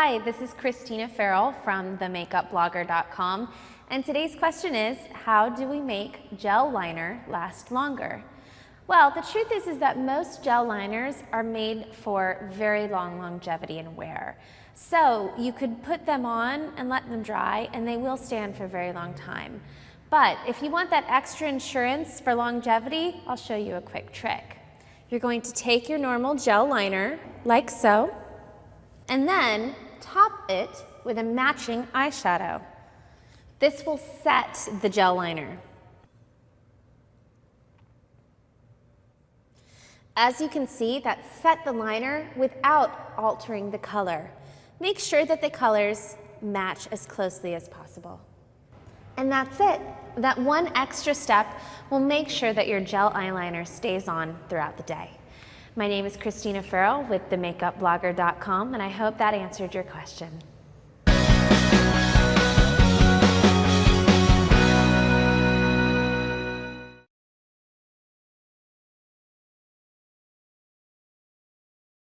Hi, this is Christina Farrell from themakeupblogger.com, and today's question is, how do we make gel liner last longer? Well, the truth is that most gel liners are made for very long longevity and wear. So you could put them on and let them dry, and they will stand for a very long time. But if you want that extra insurance for longevity, I'll show you a quick trick. You're going to take your normal gel liner, like so, and then top it with a matching eyeshadow. This will set the gel liner. As you can see, that set the liner without altering the color. Make sure that the colors match as closely as possible. And that's it. That one extra step will make sure that your gel eyeliner stays on throughout the day. My name is Christina Farrell with themakeupblogger.com, and I hope that answered your question.